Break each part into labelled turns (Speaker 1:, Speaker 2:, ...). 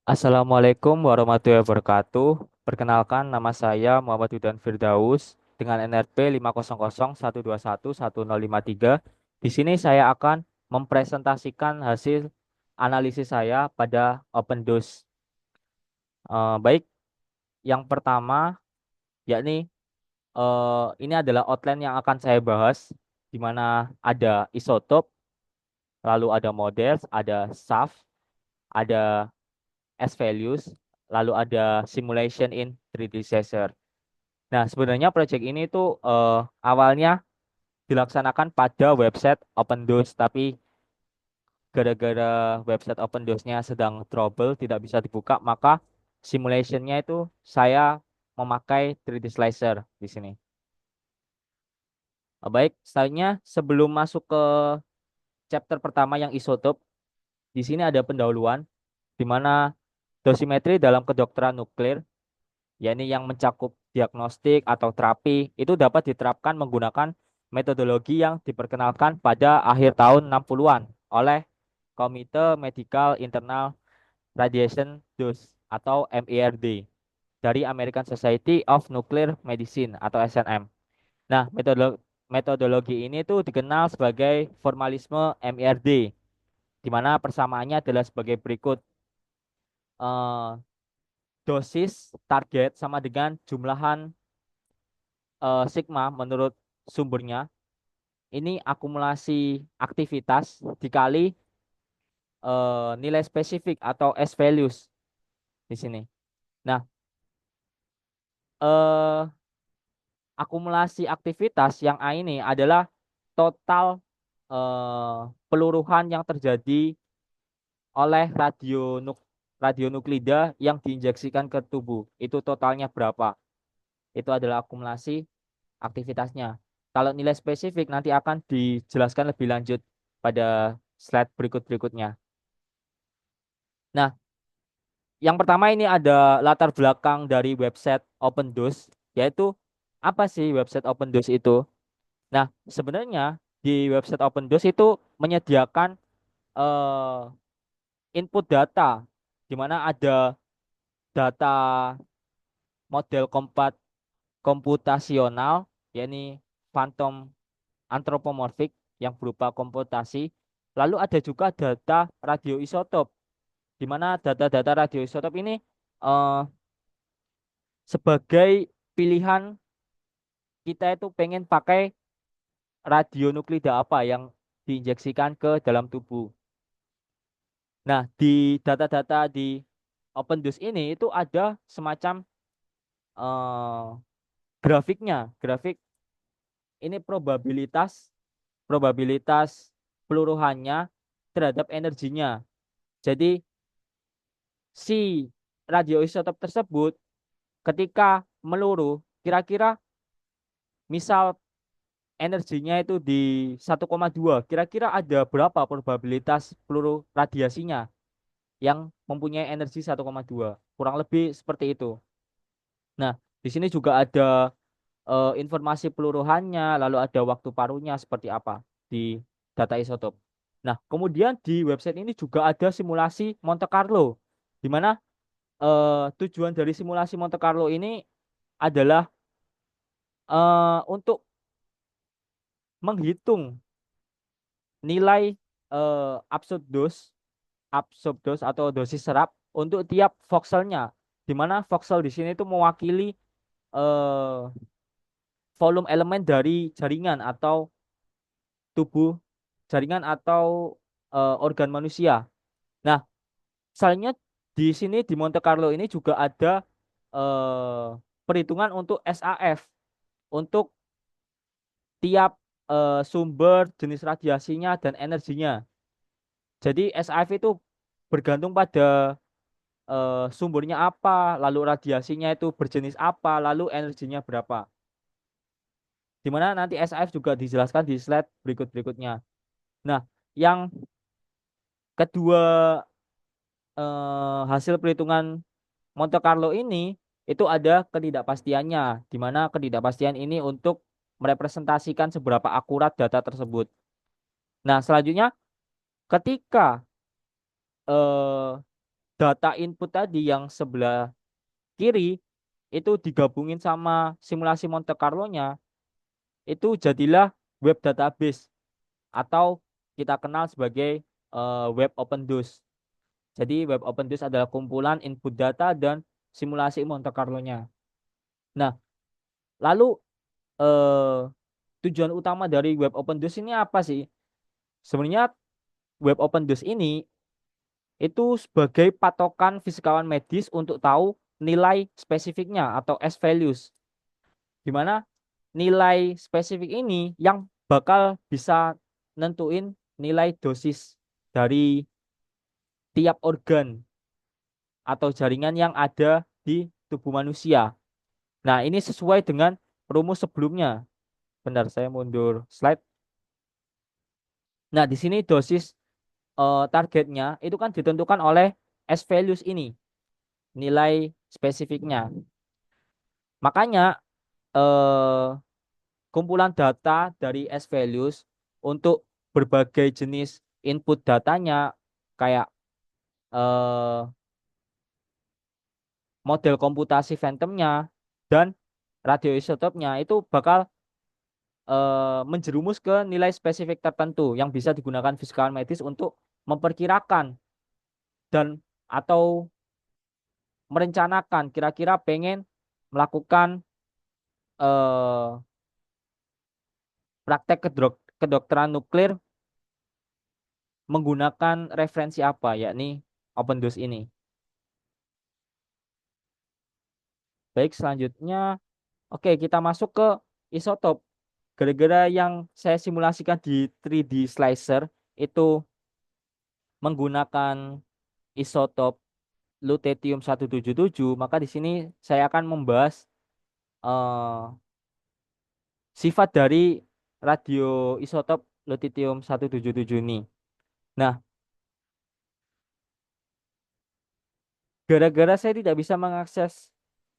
Speaker 1: Assalamualaikum warahmatullahi wabarakatuh. Perkenalkan, nama saya Muhammad Hudan Firdaus dengan NRP 500121103. Di sini saya akan mempresentasikan hasil analisis saya pada OpenDOS. Baik, yang pertama yakni ini adalah outline yang akan saya bahas, di mana ada isotop, lalu ada models, ada shaft, ada S-values, lalu ada simulation in 3D Sensor. Nah, sebenarnya project ini tuh awalnya dilaksanakan pada website OpenDOS, tapi gara-gara website OpenDOS-nya sedang trouble, tidak bisa dibuka, maka simulationnya itu saya memakai 3D Slicer di sini. Baik, selanjutnya sebelum masuk ke chapter pertama yang isotop, di sini ada pendahuluan, di mana dosimetri dalam kedokteran nuklir, yakni yang mencakup diagnostik atau terapi, itu dapat diterapkan menggunakan metodologi yang diperkenalkan pada akhir tahun 60-an oleh Komite Medical Internal Radiation Dose atau MERD dari American Society of Nuclear Medicine atau SNM. Nah, metodologi ini tuh dikenal sebagai formalisme MERD, di mana persamaannya adalah sebagai berikut. Eh, Dosis target sama dengan jumlahan sigma menurut sumbernya. Ini akumulasi aktivitas dikali nilai spesifik atau S values di sini. Nah, eh, akumulasi aktivitas yang A ini adalah total peluruhan yang terjadi oleh radionuklida yang diinjeksikan ke tubuh. Itu totalnya berapa? Itu adalah akumulasi aktivitasnya. Kalau nilai spesifik nanti akan dijelaskan lebih lanjut pada slide berikut-berikutnya. Nah, yang pertama ini ada latar belakang dari website OpenDOS, yaitu apa sih website OpenDOS itu? Nah, sebenarnya di website OpenDOS itu menyediakan eh, input data, di mana ada data model komputasional, yakni phantom anthropomorphic yang berupa komputasi. Lalu ada juga data radioisotop, di mana data-data radioisotop ini eh, sebagai pilihan kita itu pengen pakai radionuklida apa yang diinjeksikan ke dalam tubuh. Nah, di data-data di OpenDOS ini itu ada semacam eh, grafiknya. Grafik ini probabilitas probabilitas peluruhannya terhadap energinya. Jadi si radioisotop tersebut ketika meluruh, kira-kira misal energinya itu di 1,2, kira-kira ada berapa probabilitas peluru radiasinya yang mempunyai energi 1,2? Kurang lebih seperti itu. Nah, di sini juga ada informasi peluruhannya, lalu ada waktu parunya seperti apa di data isotop. Nah, kemudian di website ini juga ada simulasi Monte Carlo, di mana tujuan dari simulasi Monte Carlo ini adalah untuk menghitung nilai absolute dose, atau dosis serap untuk tiap vokselnya, di mana voksel di sini itu mewakili eh, volume elemen dari jaringan atau tubuh jaringan atau organ manusia. Nah, misalnya di sini di Monte Carlo ini juga ada eh, perhitungan untuk SAF untuk tiap sumber jenis radiasinya dan energinya. Jadi SAF itu bergantung pada sumbernya apa, lalu radiasinya itu berjenis apa, lalu energinya berapa. Di mana nanti SAF juga dijelaskan di slide berikut-berikutnya. Nah, yang kedua, hasil perhitungan Monte Carlo ini itu ada ketidakpastiannya, di mana ketidakpastian ini untuk merepresentasikan seberapa akurat data tersebut. Nah, selanjutnya ketika eh, data input tadi yang sebelah kiri itu digabungin sama simulasi Monte Carlo-nya, itu jadilah web database atau kita kenal sebagai web open DOS. Jadi web open DOS adalah kumpulan input data dan simulasi Monte Carlo-nya. Nah, lalu eh, tujuan utama dari web open DOS ini apa sih? Sebenarnya web open DOS ini itu sebagai patokan fisikawan medis untuk tahu nilai spesifiknya atau S values. Di mana nilai spesifik ini yang bakal bisa nentuin nilai dosis dari tiap organ atau jaringan yang ada di tubuh manusia. Nah, ini sesuai dengan rumus sebelumnya. Bentar, saya mundur slide. Nah, di sini dosis targetnya itu kan ditentukan oleh S values ini, nilai spesifiknya. Makanya eh, kumpulan data dari S values untuk berbagai jenis input datanya kayak eh, model komputasi phantomnya dan radioisotopnya itu bakal menjerumus ke nilai spesifik tertentu yang bisa digunakan fisikawan medis untuk memperkirakan dan atau merencanakan kira-kira pengen melakukan eh, praktek kedokteran nuklir menggunakan referensi apa, yakni OpenDOS ini. Baik, selanjutnya, oke, kita masuk ke isotop. Gara-gara yang saya simulasikan di 3D slicer itu menggunakan isotop lutetium-177, maka di sini saya akan membahas eh, sifat dari radioisotop lutetium-177 ini. Nah, gara-gara saya tidak bisa mengakses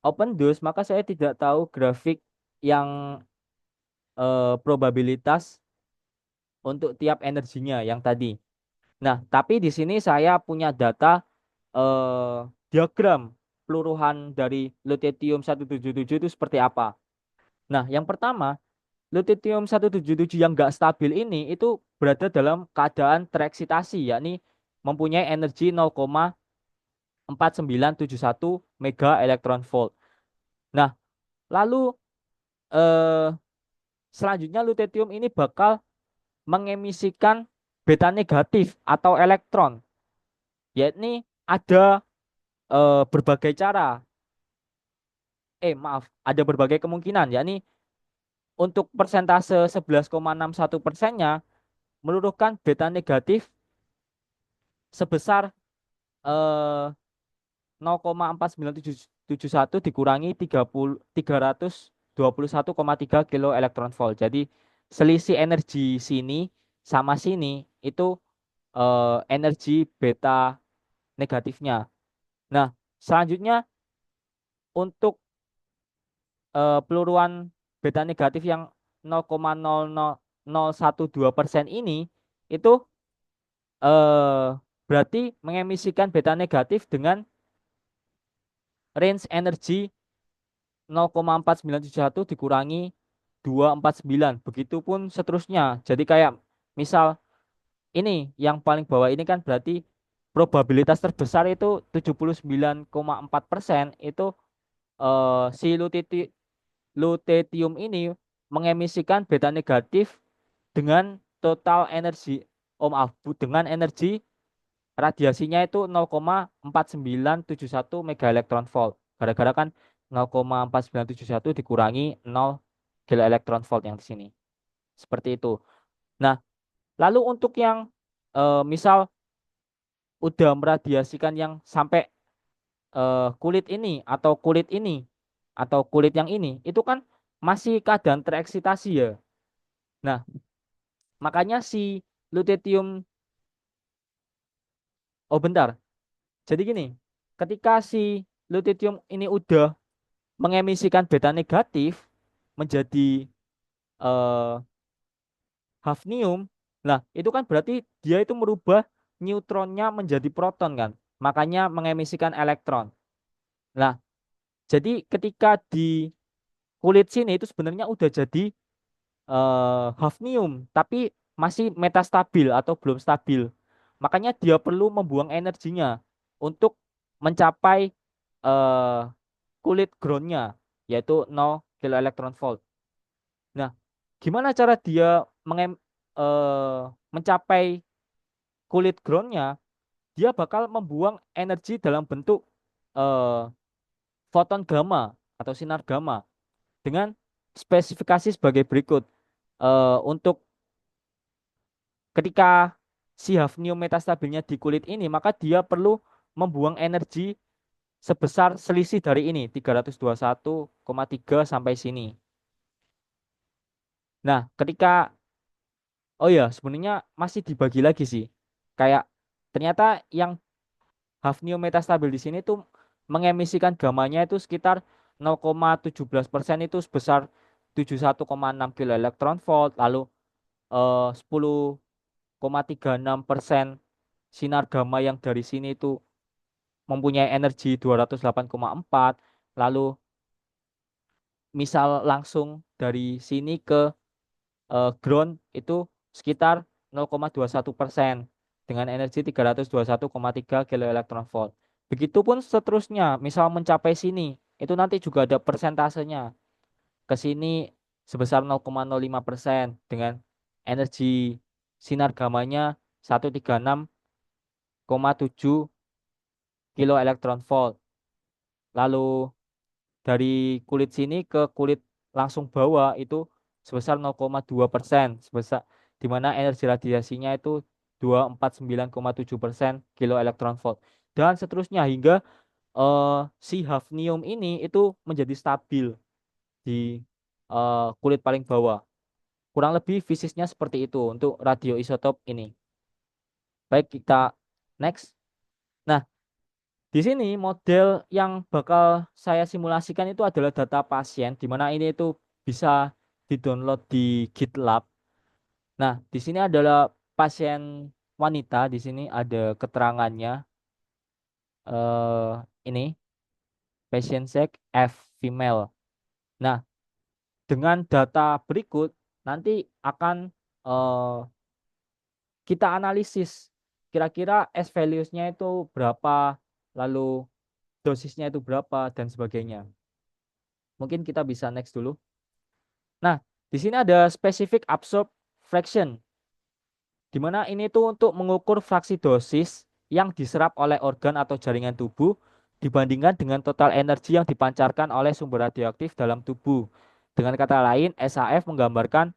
Speaker 1: OpenDOS, maka saya tidak tahu grafik yang probabilitas untuk tiap energinya yang tadi. Nah, tapi di sini saya punya data diagram peluruhan dari lutetium-177 itu seperti apa. Nah, yang pertama, lutetium-177 yang nggak stabil ini itu berada dalam keadaan tereksitasi, yakni mempunyai energi 0,4971 mega elektron volt. Nah, lalu eh, selanjutnya lutetium ini bakal mengemisikan beta negatif atau elektron, yakni ada berbagai cara, maaf, ada berbagai kemungkinan, yakni untuk persentase 11,61%-nya meluruhkan beta negatif sebesar 0,49771 dikurangi 321,3 kilo elektron volt. Jadi selisih energi sini sama sini itu energi beta negatifnya. Nah, selanjutnya untuk peluruan beta negatif yang 0,00012% ini itu berarti mengemisikan beta negatif dengan range energi 0,4971 dikurangi 249. Begitupun seterusnya. Jadi kayak misal ini yang paling bawah ini kan berarti probabilitas terbesar itu 79,4% itu si lutetium ini mengemisikan beta negatif dengan total energi, oh maaf, dengan energi radiasinya itu 0,4971 mega elektron volt. Gara-gara kan 0,4971 dikurangi 0 kilo elektron volt yang di sini. Seperti itu. Nah, lalu untuk yang misal udah meradiasikan yang sampai kulit ini atau kulit ini atau kulit yang ini, itu kan masih keadaan tereksitasi ya. Nah, makanya si lutetium, oh bentar. Jadi gini, ketika si lutetium ini udah mengemisikan beta negatif menjadi eh, hafnium. Nah, itu kan berarti dia itu merubah neutronnya menjadi proton kan. makanya mengemisikan elektron. Nah, jadi ketika di kulit sini itu sebenarnya udah jadi hafnium, tapi masih metastabil atau belum stabil. Makanya dia perlu membuang energinya untuk mencapai eh, kulit groundnya, yaitu 0 kiloelektron volt. Nah, gimana cara dia eh, mencapai kulit groundnya? Dia bakal membuang energi dalam bentuk eh, foton gamma atau sinar gamma dengan spesifikasi sebagai berikut. Untuk ketika si hafnium metastabilnya di kulit ini, maka dia perlu membuang energi sebesar selisih dari ini, 321,3 sampai sini. Nah, oh ya, sebenarnya masih dibagi lagi sih. Kayak ternyata yang hafnium metastabil di sini tuh mengemisikan gamanya itu sekitar 0,17% itu sebesar 71,6 kilo elektron volt, lalu 10,36% sinar gamma yang dari sini itu mempunyai energi 208,4, lalu misal langsung dari sini ke ground itu sekitar 0,21% dengan energi 321,3 kilo elektron volt. Begitupun seterusnya, misal mencapai sini, itu nanti juga ada persentasenya. Ke sini sebesar 0,05% dengan energi sinar gamanya 136,7 kilo elektron volt. Lalu dari kulit sini ke kulit langsung bawah itu sebesar 0,2%, sebesar di mana energi radiasinya itu 249,7% kilo elektron volt, dan seterusnya hingga si hafnium ini itu menjadi stabil di kulit paling bawah. Kurang lebih fisiknya seperti itu untuk radioisotop ini. Baik, kita next. Nah, di sini model yang bakal saya simulasikan itu adalah data pasien, di mana ini itu bisa di-download di GitLab. Nah, di sini adalah pasien wanita, di sini ada keterangannya. Ini patient sex F female. Nah, dengan data berikut nanti akan eh, kita analisis kira-kira S values-nya itu berapa, lalu dosisnya itu berapa dan sebagainya. Mungkin kita bisa next dulu. Nah, di sini ada specific absorb fraction, di mana ini tuh untuk mengukur fraksi dosis yang diserap oleh organ atau jaringan tubuh dibandingkan dengan total energi yang dipancarkan oleh sumber radioaktif dalam tubuh. Dengan kata lain, SAF menggambarkan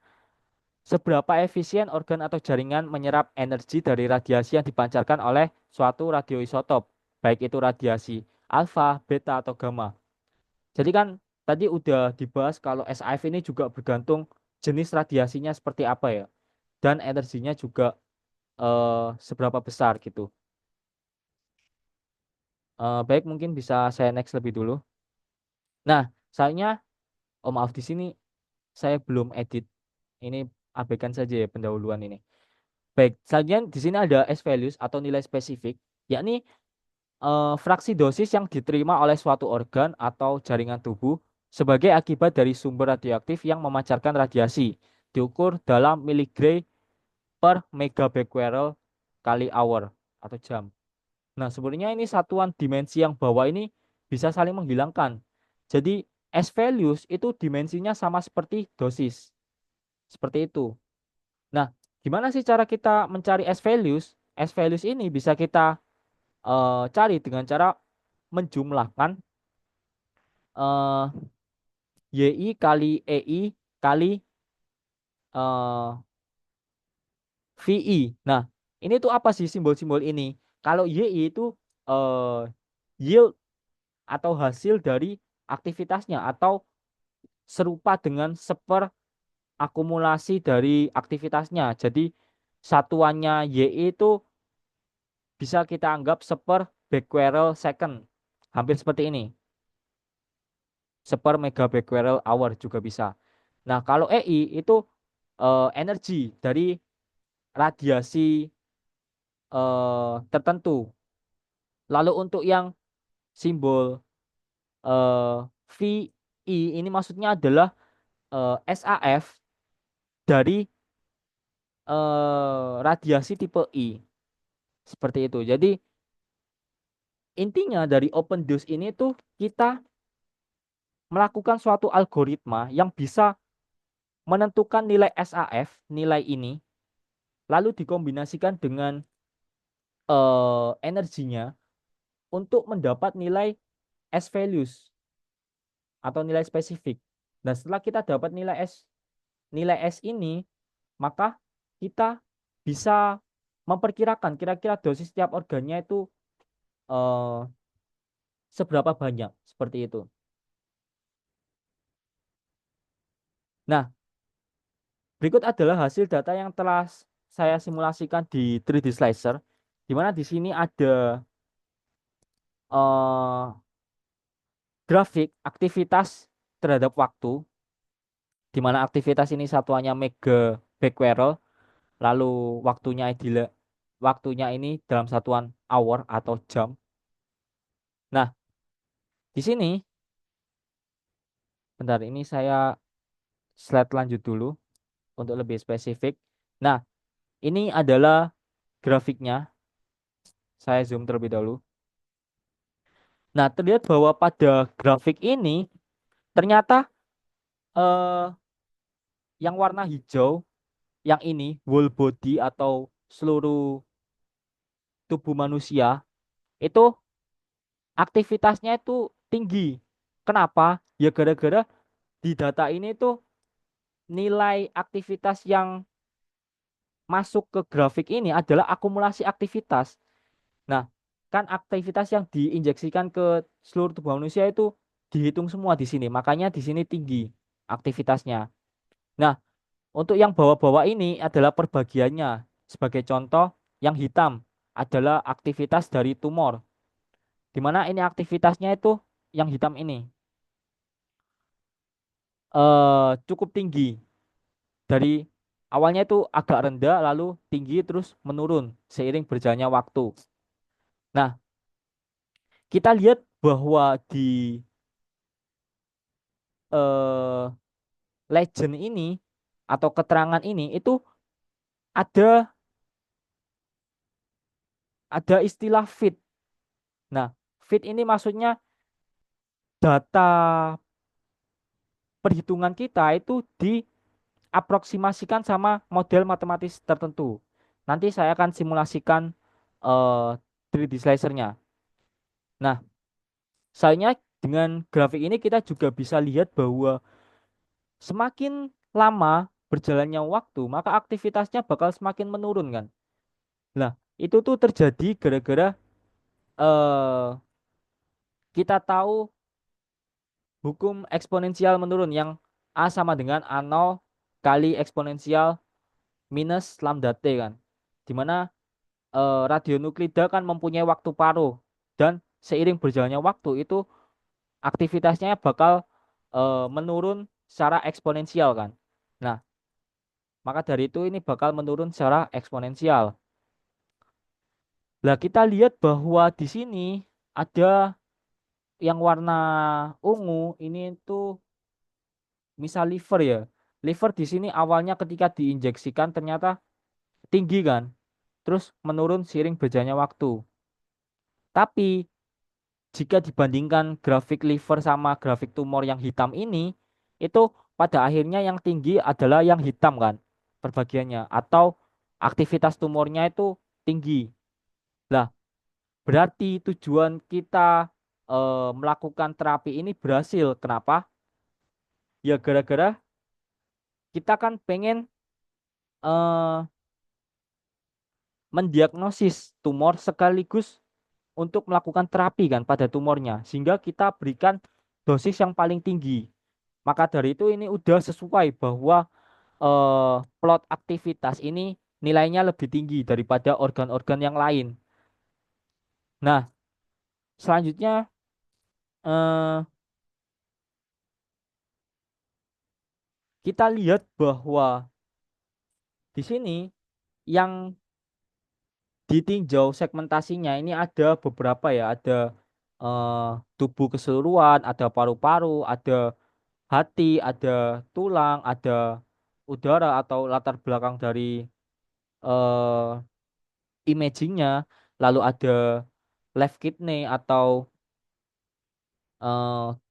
Speaker 1: seberapa efisien organ atau jaringan menyerap energi dari radiasi yang dipancarkan oleh suatu radioisotop, baik itu radiasi alfa, beta, atau gamma. Jadi kan tadi udah dibahas kalau SIF ini juga bergantung jenis radiasinya seperti apa ya, dan energinya juga seberapa besar gitu. Baik, mungkin bisa saya next lebih dulu. Nah, sayangnya, oh maaf, di sini saya belum edit. Ini abaikan saja ya pendahuluan ini. Baik, selanjutnya di sini ada S values atau nilai spesifik, yakni fraksi dosis yang diterima oleh suatu organ atau jaringan tubuh sebagai akibat dari sumber radioaktif yang memancarkan radiasi, diukur dalam miligray per megabecquerel kali hour atau jam. Nah, sebenarnya ini satuan dimensi yang bawah ini bisa saling menghilangkan. Jadi, S values itu dimensinya sama seperti dosis. Seperti itu. Nah, gimana sih cara kita mencari S values? S values ini bisa kita cari dengan cara menjumlahkan eh, YI kali EI kali eh, VI. Nah, ini tuh apa sih simbol-simbol ini? Kalau YI itu eh, yield atau hasil dari aktivitasnya atau serupa dengan akumulasi dari aktivitasnya. Jadi satuannya YI itu bisa kita anggap becquerel second. Hampir seperti ini. Megabecquerel hour juga bisa. Nah, kalau EI itu energi dari radiasi tertentu. Lalu untuk yang simbol eh, VI ini maksudnya adalah SAF dari radiasi tipe I. Seperti itu. Jadi intinya dari open dose ini tuh kita melakukan suatu algoritma yang bisa menentukan nilai SAF, nilai ini, lalu dikombinasikan dengan energinya untuk mendapat nilai S values atau nilai spesifik. Dan setelah kita dapat nilai S ini, maka kita bisa memperkirakan kira-kira dosis setiap organnya itu eh, seberapa banyak, seperti itu. Nah, berikut adalah hasil data yang telah saya simulasikan di 3D Slicer, di mana di sini ada eh, grafik aktivitas terhadap waktu, di mana aktivitas ini satuannya mega becquerel, lalu waktunya ini dalam satuan hour atau jam. Nah, di sini, bentar ini saya slide lanjut dulu untuk lebih spesifik. Nah, ini adalah grafiknya. Saya zoom terlebih dahulu. Nah, terlihat bahwa pada grafik ini ternyata eh, yang warna hijau, yang ini whole body atau seluruh tubuh manusia itu aktivitasnya itu tinggi. Kenapa? Ya gara-gara di data ini tuh nilai aktivitas yang masuk ke grafik ini adalah akumulasi aktivitas. Nah, kan aktivitas yang diinjeksikan ke seluruh tubuh manusia itu dihitung semua di sini. Makanya di sini tinggi aktivitasnya. Nah, untuk yang bawah-bawah ini adalah perbagiannya. Sebagai contoh, yang hitam adalah aktivitas dari tumor. Di mana ini aktivitasnya itu yang hitam ini cukup tinggi. Dari awalnya itu agak rendah lalu tinggi terus menurun seiring berjalannya waktu. Nah, kita lihat bahwa di eh, legend ini atau keterangan ini itu ada ada istilah fit. Nah, fit ini maksudnya data perhitungan kita itu diaproksimasikan sama model matematis tertentu. Nanti saya akan simulasikan 3D slicer-nya. Nah, sayangnya dengan grafik ini kita juga bisa lihat bahwa semakin lama berjalannya waktu, maka aktivitasnya bakal semakin menurun kan. Nah, itu tuh terjadi gara-gara eh kita tahu hukum eksponensial menurun yang A sama dengan A0 kali eksponensial minus lambda T kan. Dimana radionuklida kan mempunyai waktu paruh dan seiring berjalannya waktu itu aktivitasnya bakal menurun secara eksponensial kan. Nah, maka dari itu ini bakal menurun secara eksponensial. Nah, kita lihat bahwa di sini ada yang warna ungu ini tuh misal liver ya. Liver di sini awalnya ketika diinjeksikan ternyata tinggi kan. Terus menurun seiring berjalannya waktu. Tapi jika dibandingkan grafik liver sama grafik tumor yang hitam ini, itu pada akhirnya yang tinggi adalah yang hitam kan perbagiannya atau aktivitas tumornya itu tinggi. Lah, berarti tujuan kita melakukan terapi ini berhasil. Kenapa? Ya gara-gara kita kan pengen eh, mendiagnosis tumor sekaligus untuk melakukan terapi kan pada tumornya sehingga kita berikan dosis yang paling tinggi. Maka dari itu ini udah sesuai bahwa plot aktivitas ini nilainya lebih tinggi daripada organ-organ yang lain. Nah, selanjutnya eh, kita lihat bahwa di sini yang ditinjau segmentasinya ini ada beberapa ya, ada eh, tubuh keseluruhan, ada paru-paru, ada hati, ada tulang, ada udara atau latar belakang dari imagingnya, lalu ada left kidney atau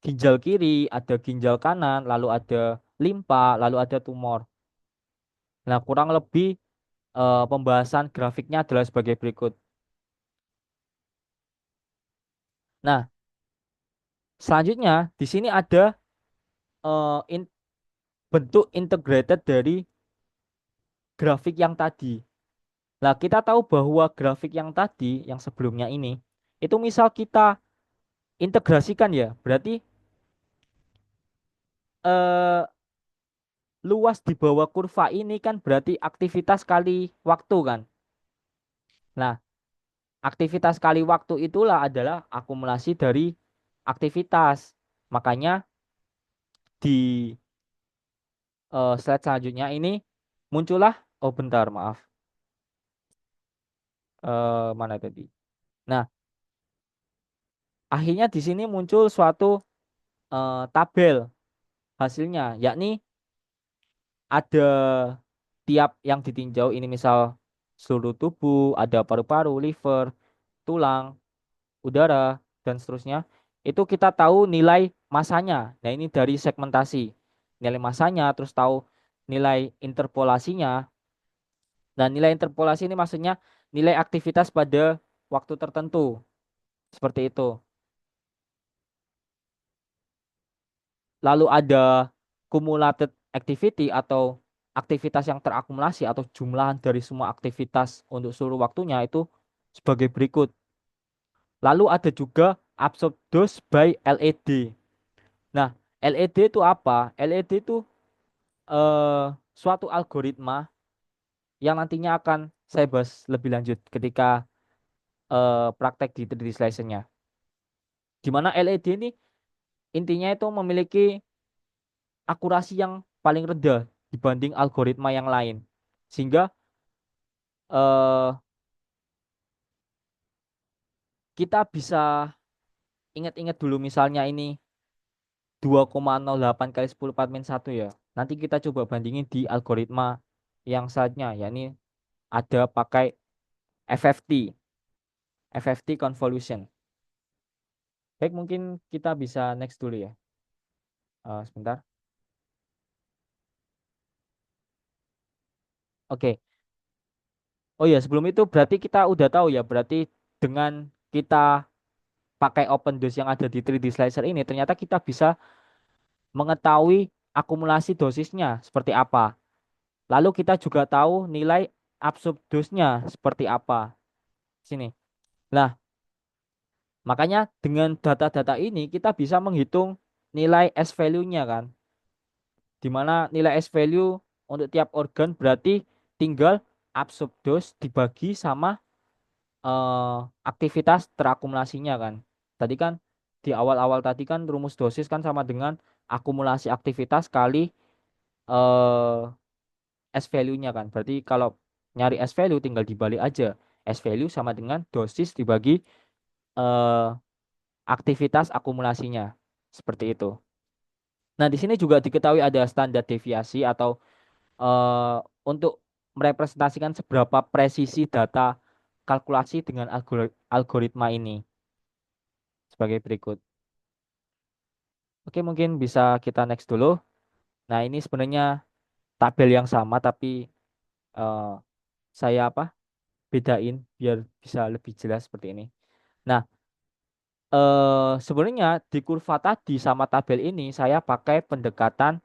Speaker 1: ginjal kiri, ada ginjal kanan, lalu ada limpa, lalu ada tumor. Nah, kurang lebih pembahasan grafiknya adalah sebagai berikut. Nah, selanjutnya di sini ada bentuk integrated dari grafik yang tadi. Nah, kita tahu bahwa grafik yang tadi, yang sebelumnya ini, itu misal kita integrasikan ya, berarti eh, luas di bawah kurva ini kan berarti aktivitas kali waktu kan. Nah, aktivitas kali waktu itulah adalah akumulasi dari aktivitas. Makanya di slide selanjutnya ini muncullah, oh bentar maaf, mana tadi? Nah, akhirnya di sini muncul suatu tabel hasilnya, yakni ada tiap yang ditinjau ini misal seluruh tubuh, ada paru-paru, liver, tulang, udara, dan seterusnya. Itu kita tahu nilai masanya. Nah, ini dari segmentasi. Nilai masanya, terus tahu nilai interpolasinya. Dan nilai interpolasi ini maksudnya nilai aktivitas pada waktu tertentu. Seperti itu. Lalu ada cumulated activity atau aktivitas yang terakumulasi atau jumlahan dari semua aktivitas untuk seluruh waktunya itu sebagai berikut. Lalu ada juga absorbed dose by LED. Nah, LED itu apa? LED itu suatu algoritma yang nantinya akan saya bahas lebih lanjut ketika praktek di 3D Slicer-nya. Di mana LED ini intinya itu memiliki akurasi yang paling rendah dibanding algoritma yang lain. Sehingga eh, kita bisa ingat-ingat dulu misalnya ini 2,08 kali 10 4 min 1 ya. Nanti kita coba bandingin di algoritma yang selanjutnya, yakni ada pakai FFT, FFT convolution. Baik, mungkin kita bisa next dulu ya. Sebentar. Oke. Oh ya, sebelum itu berarti kita udah tahu ya, berarti dengan kita pakai open dose yang ada di 3D Slicer ini, ternyata kita bisa mengetahui akumulasi dosisnya seperti apa. Lalu kita juga tahu nilai absorb dose-nya seperti apa. Sini. Nah, makanya dengan data-data ini kita bisa menghitung nilai S value-nya kan. Di mana nilai S value untuk tiap organ berarti tinggal absorb dose dibagi sama aktivitas terakumulasinya kan. Tadi kan di awal-awal tadi kan rumus dosis kan sama dengan akumulasi aktivitas kali eh, S value-nya kan. Berarti kalau nyari S value tinggal dibalik aja. S value sama dengan dosis dibagi eh, aktivitas akumulasinya. Seperti itu. Nah, di sini juga diketahui ada standar deviasi atau eh, untuk merepresentasikan seberapa presisi data kalkulasi dengan algoritma ini sebagai berikut. Oke, mungkin bisa kita next dulu. Nah, ini sebenarnya tabel yang sama tapi eh, saya apa? Bedain biar bisa lebih jelas seperti ini. Nah, sebenarnya di kurva tadi sama tabel ini saya pakai pendekatan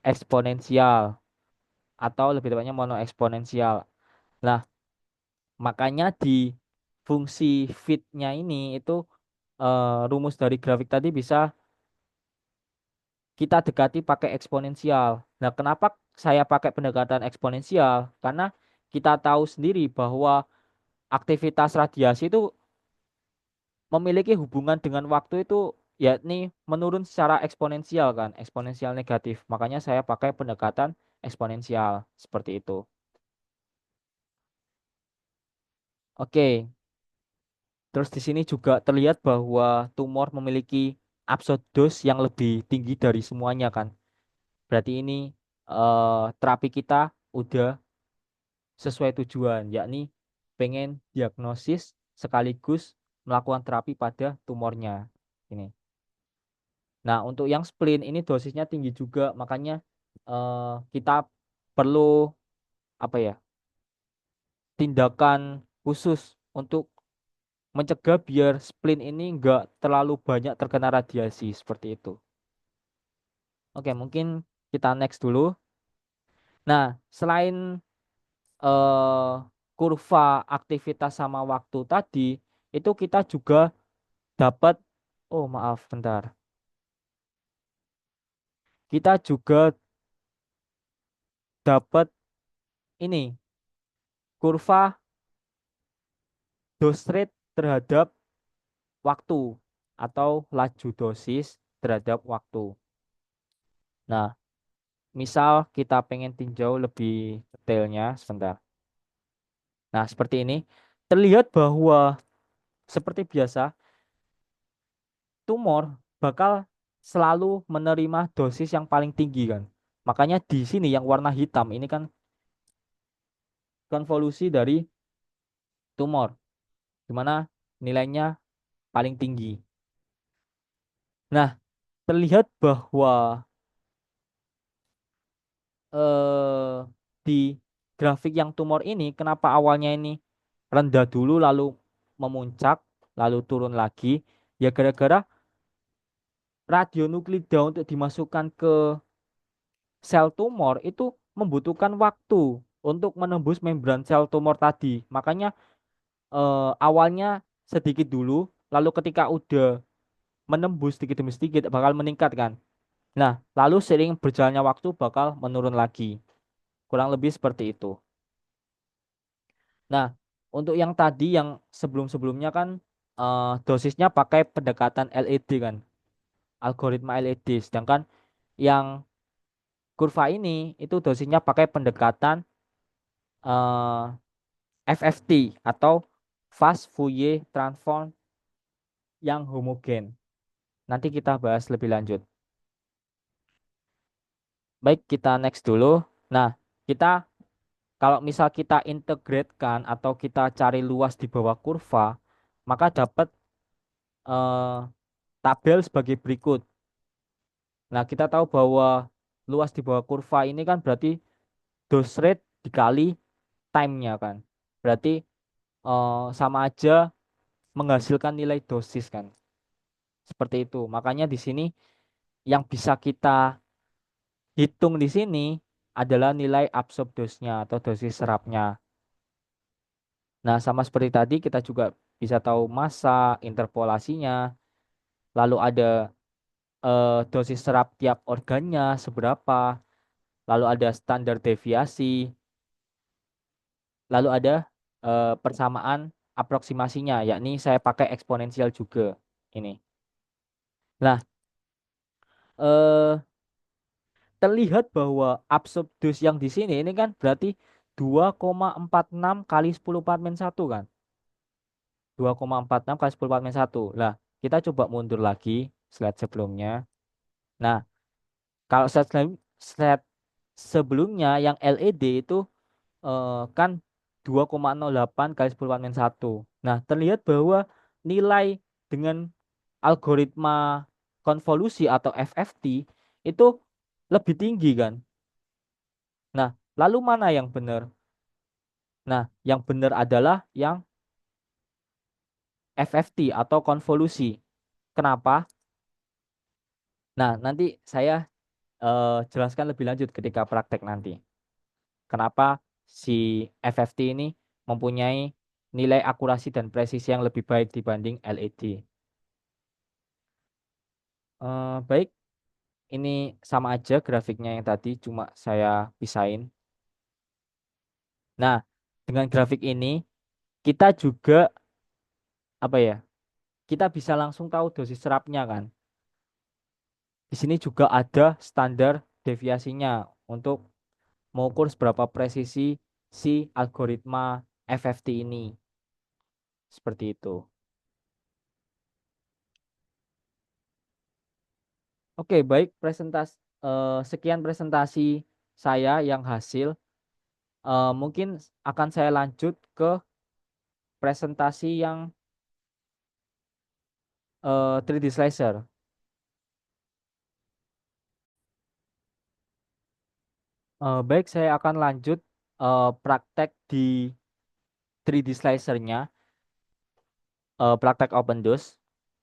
Speaker 1: eksponensial atau lebih tepatnya mono eksponensial. Nah, makanya di fungsi fit-nya ini itu rumus dari grafik tadi bisa kita dekati pakai eksponensial. Nah, kenapa saya pakai pendekatan eksponensial? Karena kita tahu sendiri bahwa aktivitas radiasi itu memiliki hubungan dengan waktu itu yakni menurun secara eksponensial kan, eksponensial negatif. Makanya saya pakai pendekatan eksponensial seperti itu. Oke, terus di sini juga terlihat bahwa tumor memiliki absolute dose yang lebih tinggi dari semuanya kan. Berarti ini terapi kita udah sesuai tujuan, yakni pengen diagnosis sekaligus melakukan terapi pada tumornya. Ini. Nah, untuk yang spleen ini dosisnya tinggi juga, makanya kita perlu apa ya? Tindakan khusus untuk mencegah biar spleen ini enggak terlalu banyak terkena radiasi seperti itu. Oke, mungkin kita next dulu. Nah, selain eh, kurva aktivitas sama waktu tadi, itu kita juga dapat, oh maaf, bentar. Kita juga dapat ini kurva dose rate terhadap waktu atau laju dosis terhadap waktu. Nah, misal kita pengen tinjau lebih detailnya, sebentar. Nah, seperti ini. Terlihat bahwa seperti biasa, tumor bakal selalu menerima dosis yang paling tinggi kan. Makanya di sini yang warna hitam ini kan konvolusi dari tumor, di mana nilainya paling tinggi. Nah, terlihat bahwa eh, di grafik yang tumor ini, kenapa awalnya ini rendah dulu lalu memuncak, lalu turun lagi, ya gara-gara radionuklida untuk dimasukkan ke sel tumor itu membutuhkan waktu untuk menembus membran sel tumor tadi. Makanya awalnya sedikit dulu, lalu ketika udah menembus sedikit demi sedikit bakal meningkat kan. Nah, lalu sering berjalannya waktu bakal menurun lagi. Kurang lebih seperti itu. Nah, untuk yang tadi yang sebelum-sebelumnya kan dosisnya pakai pendekatan LED kan, algoritma LED. Sedangkan yang kurva ini itu dosisnya pakai pendekatan eh, FFT atau Fast Fourier Transform yang homogen. Nanti kita bahas lebih lanjut. Baik, kita next dulu. Nah, kita kalau misal kita integratekan atau kita cari luas di bawah kurva, maka dapat eh, tabel sebagai berikut. Nah, kita tahu bahwa luas di bawah kurva ini kan berarti dose rate dikali time-nya kan. Berarti sama aja menghasilkan nilai dosis kan. Seperti itu. Makanya di sini yang bisa kita hitung di sini adalah nilai absorb dose-nya atau dosis serapnya. Nah, sama seperti tadi kita juga bisa tahu massa, interpolasinya, lalu ada dosis serap tiap organnya seberapa, lalu ada standar deviasi, lalu ada persamaan aproksimasinya, yakni saya pakai eksponensial juga ini. Nah, eh, terlihat bahwa absurdus yang di sini ini kan berarti 2,46 kali 10 Parmen 1 kan. 2,46 kali 10 Parmen 1. Nah, kita coba mundur lagi slide sebelumnya. Nah, kalau slide sebelumnya yang LED itu kan 2,08 kali 10 Parmen 1. Nah, terlihat bahwa nilai dengan algoritma konvolusi atau FFT itu lebih tinggi kan. Nah, lalu mana yang benar? Nah, yang benar adalah yang FFT atau konvolusi. Kenapa? Nah, nanti saya jelaskan lebih lanjut ketika praktek nanti. Kenapa si FFT ini mempunyai nilai akurasi dan presisi yang lebih baik dibanding LED. Baik, ini sama aja grafiknya yang tadi, cuma saya pisahin. Nah, dengan grafik ini kita juga apa ya? Kita bisa langsung tahu dosis serapnya kan. Di sini juga ada standar deviasinya untuk mengukur seberapa presisi si algoritma FFT ini. Seperti itu. Oke, baik sekian presentasi saya yang hasil. Mungkin akan saya lanjut ke presentasi yang 3D slicer. Baik, saya akan lanjut praktek di 3D slicernya, praktek OpenDOS.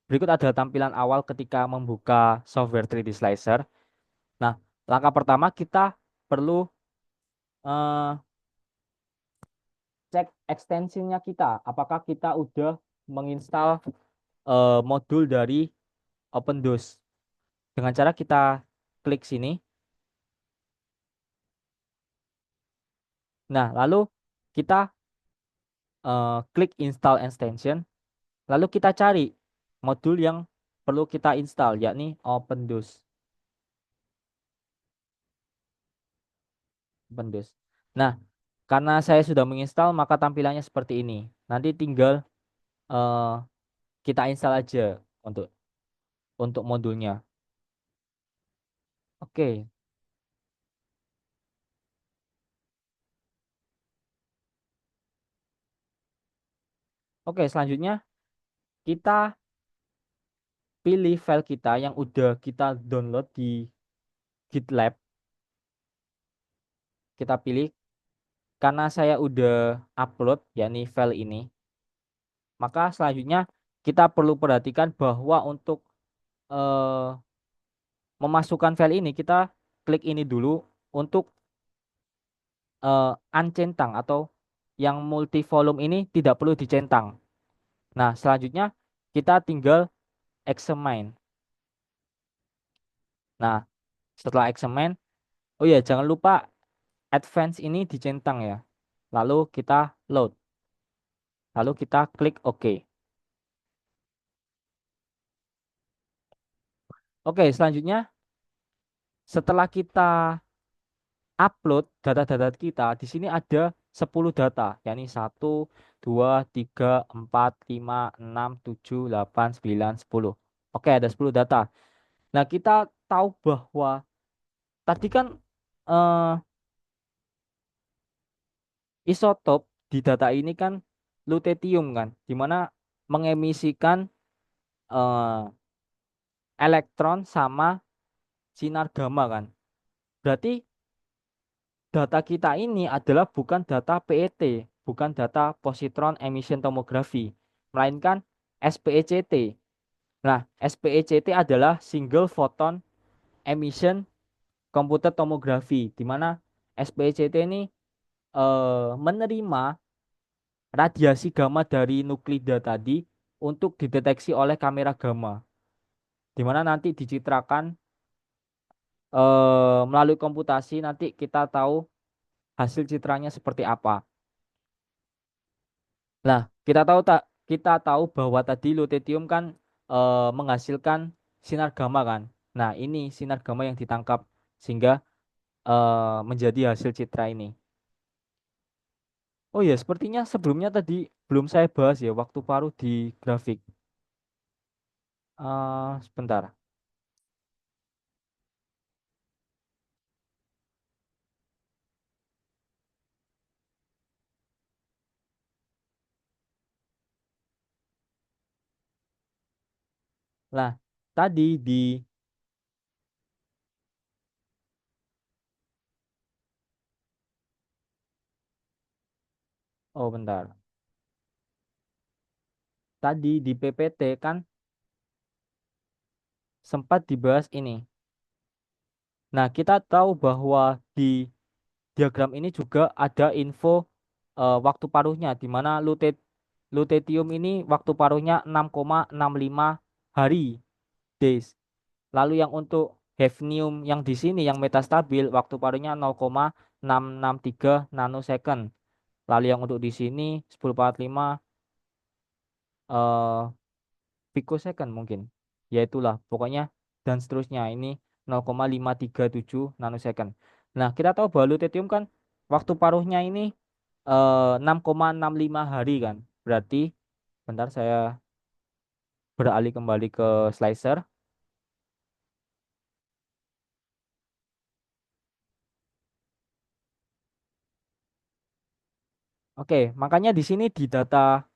Speaker 1: Berikut adalah tampilan awal ketika membuka software 3D slicer. Nah, langkah pertama kita perlu eh, cek ekstensinya kita. Apakah kita udah menginstal modul dari OpenDOS. Dengan cara kita klik sini. Nah, lalu kita klik install extension. Lalu kita cari modul yang perlu kita install, yakni OpenDOS. OpenDOS. Nah, karena saya sudah menginstal, maka tampilannya seperti ini. Nanti tinggal eh, kita install aja untuk modulnya. Oke, oke. Selanjutnya kita pilih file kita yang udah kita download di GitLab. Kita pilih karena saya udah upload yakni file ini. Maka selanjutnya kita perlu perhatikan bahwa untuk eh, memasukkan file ini kita klik ini dulu untuk uncentang atau yang multi volume ini tidak perlu dicentang. Nah, selanjutnya kita tinggal examine. Nah, setelah examine, oh ya jangan lupa advance ini dicentang ya. Lalu kita load. Lalu kita klik OK. Oke, selanjutnya setelah kita upload data-data kita, di sini ada 10 data, yakni 1, 2, 3, 4, 5, 6, 7, 8, 9, 10. Oke, ada 10 data. Nah, kita tahu bahwa tadi kan eh, isotop di data ini kan lutetium kan, di mana mengemisikan eh, elektron sama sinar gamma kan. Berarti data kita ini adalah bukan data PET, bukan data positron emission tomography, melainkan SPECT. Nah, SPECT adalah single photon emission computed tomography, di mana SPECT ini menerima radiasi gamma dari nuklida tadi untuk dideteksi oleh kamera gamma, di mana nanti dicitrakan melalui komputasi, nanti kita tahu hasil citranya seperti apa. Nah, kita tahu bahwa tadi lutetium kan menghasilkan sinar gamma kan. Nah, ini sinar gamma yang ditangkap sehingga menjadi hasil citra ini. Oh ya, sepertinya sebelumnya tadi belum saya bahas ya waktu paruh di grafik. Sebentar. Nah, tadi di oh bentar. Tadi di PPT kan sempat dibahas ini. Nah, kita tahu bahwa di diagram ini juga ada info waktu paruhnya di mana lutetium ini waktu paruhnya 6,65 hari days. Lalu yang untuk hafnium yang di sini yang metastabil waktu paruhnya 0,663 nanosecond. Lalu yang untuk di sini 1045 eh picosecond mungkin. Ya itulah pokoknya dan seterusnya ini 0,537 nanosecond. Nah, kita tahu bahwa lutetium kan waktu paruhnya ini 6,65 hari kan. Berarti Bentar saya beralih kembali ke slicer. Oke, makanya di sini di data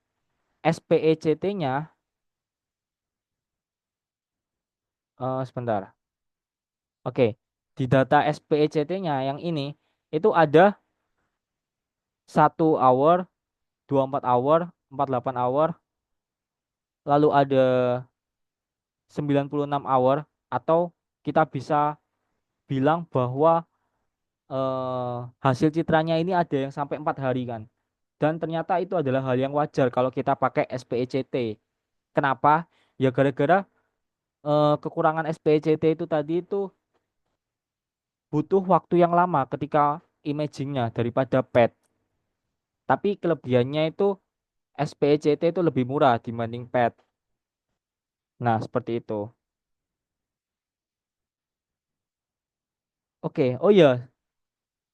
Speaker 1: SPECT-nya, sebentar. Oke, di data SPECT-nya yang ini itu ada 1 hour, 24 hour, 48 hour, lalu ada 96 hour, atau kita bisa bilang bahwa hasil citranya ini ada yang sampai 4 hari kan. Dan ternyata itu adalah hal yang wajar kalau kita pakai SPECT. Kenapa? Ya gara-gara kekurangan SPECT itu tadi itu butuh waktu yang lama ketika imagingnya daripada PET. Tapi kelebihannya itu SPECT itu lebih murah dibanding PET. Nah, seperti itu. Oke, oh ya,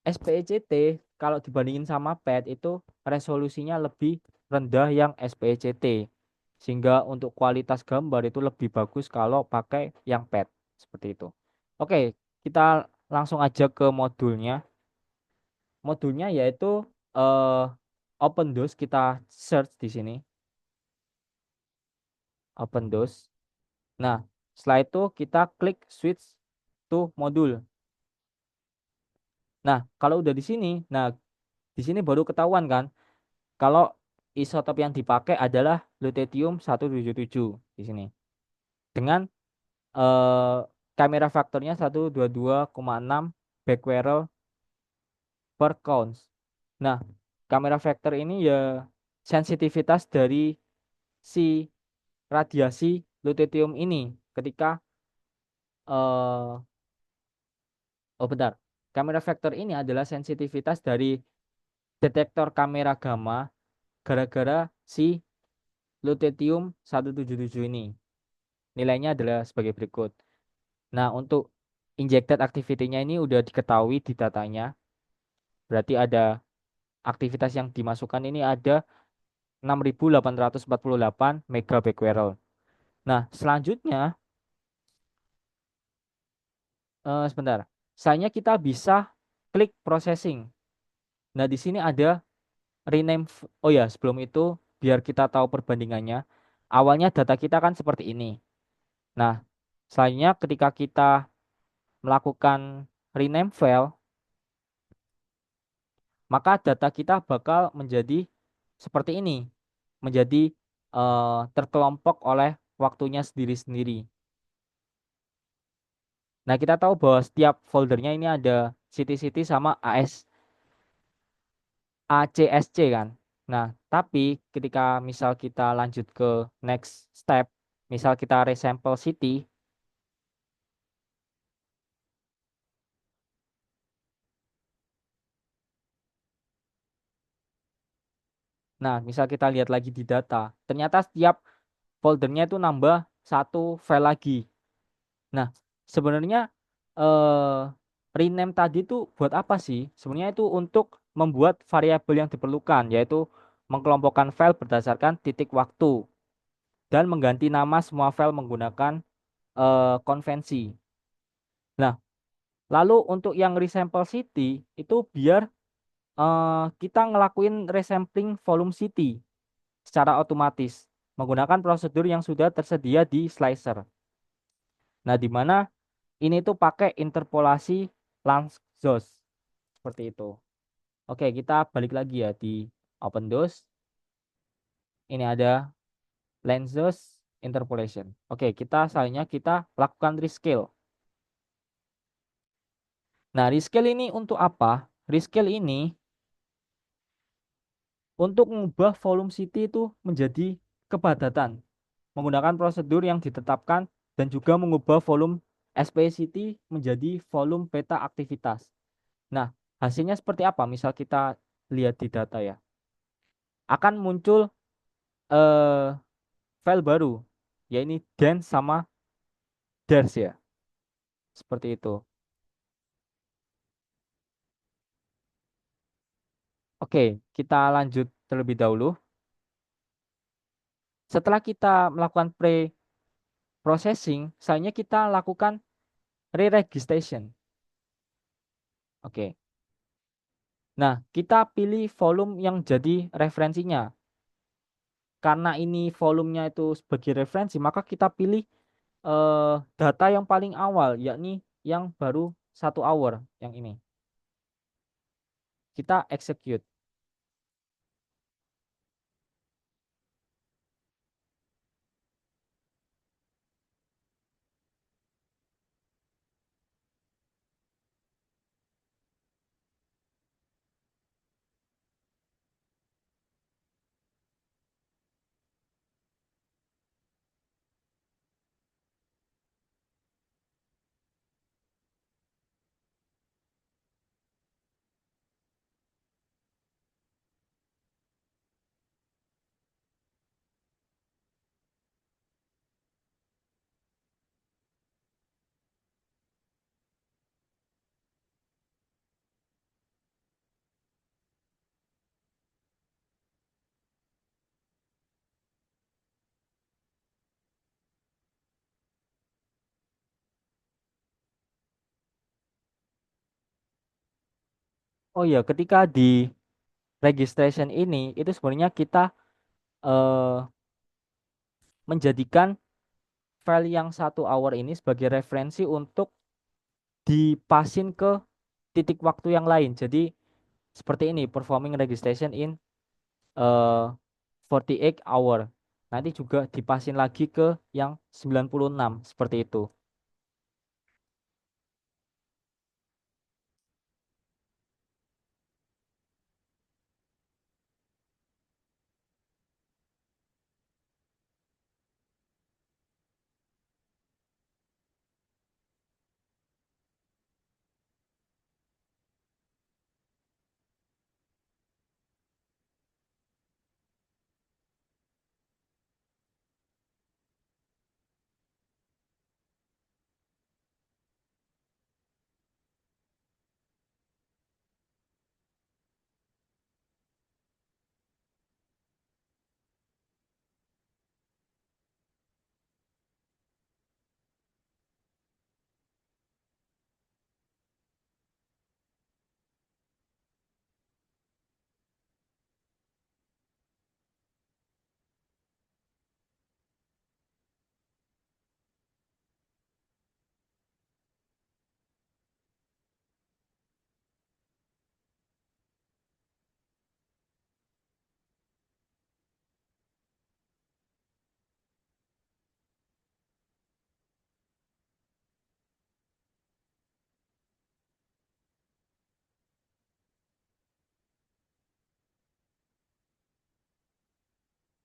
Speaker 1: SPECT kalau dibandingin sama PET itu resolusinya lebih rendah yang SPECT. Sehingga untuk kualitas gambar itu lebih bagus kalau pakai yang PET. Seperti itu. Oke, kita langsung aja ke modulnya. Modulnya yaitu eh, OpenDOS, kita search di sini, OpenDOS. Nah, setelah itu kita klik switch to modul. Nah, kalau udah di sini, nah di sini baru ketahuan kan kalau isotop yang dipakai adalah lutetium 177 di sini. Dengan eh, kamera faktornya 122,6 becquerel per counts. Nah, kamera faktor ini ya sensitivitas dari si radiasi lutetium ini ketika oh bentar. Kamera faktor ini adalah sensitivitas dari detektor kamera gamma gara-gara si lutetium 177 ini. Nilainya adalah sebagai berikut. Nah, untuk injected activity-nya ini udah diketahui di datanya. Berarti ada aktivitas yang dimasukkan ini ada 6.848 megabecquerel. Nah, selanjutnya sebentar. Selanjutnya kita bisa klik processing. Nah, di sini ada oh ya, sebelum itu biar kita tahu perbandingannya. Awalnya data kita kan seperti ini. Nah, selanjutnya ketika kita melakukan rename file, maka data kita bakal menjadi seperti ini, menjadi terkelompok oleh waktunya sendiri-sendiri. Nah, kita tahu bahwa setiap foldernya ini ada city-city sama ACSC kan. Nah, tapi ketika misal kita lanjut ke next step, misal kita resample city, nah misal kita lihat lagi di data, ternyata setiap foldernya itu nambah 1 file lagi. Nah, sebenarnya eh, rename tadi itu buat apa sih? Sebenarnya itu untuk membuat variabel yang diperlukan, yaitu mengkelompokkan file berdasarkan titik waktu dan mengganti nama semua file menggunakan konvensi. Nah, lalu untuk yang resample city itu biar kita ngelakuin resampling volume city secara otomatis menggunakan prosedur yang sudah tersedia di slicer. Nah, di mana ini tuh pakai interpolasi Lanczos seperti itu. Oke, kita balik lagi ya di OpenDOS. Ini ada Lanczos interpolation. Oke, kita selanjutnya kita lakukan rescale. Nah, rescale ini untuk apa? Rescale ini untuk mengubah volume city itu menjadi kepadatan menggunakan prosedur yang ditetapkan dan juga mengubah volume SP city menjadi volume peta aktivitas. Nah, hasilnya seperti apa? Misal kita lihat di data ya, akan muncul eh, file baru, yaitu dance sama ders ya, seperti itu. Oke, kita lanjut terlebih dahulu. Setelah kita melakukan pre-processing, selanjutnya kita lakukan re-registration. Oke. Nah, kita pilih volume yang jadi referensinya. Karena ini volumenya itu sebagai referensi, maka kita pilih data yang paling awal, yakni yang baru 1 hour, yang ini. Kita execute. Oh ya, ketika di registration ini, itu sebenarnya kita eh, menjadikan file yang 1 hour ini sebagai referensi untuk dipasin ke titik waktu yang lain. Jadi seperti ini, performing registration in eh 48 hour. Nanti juga dipasin lagi ke yang 96 seperti itu.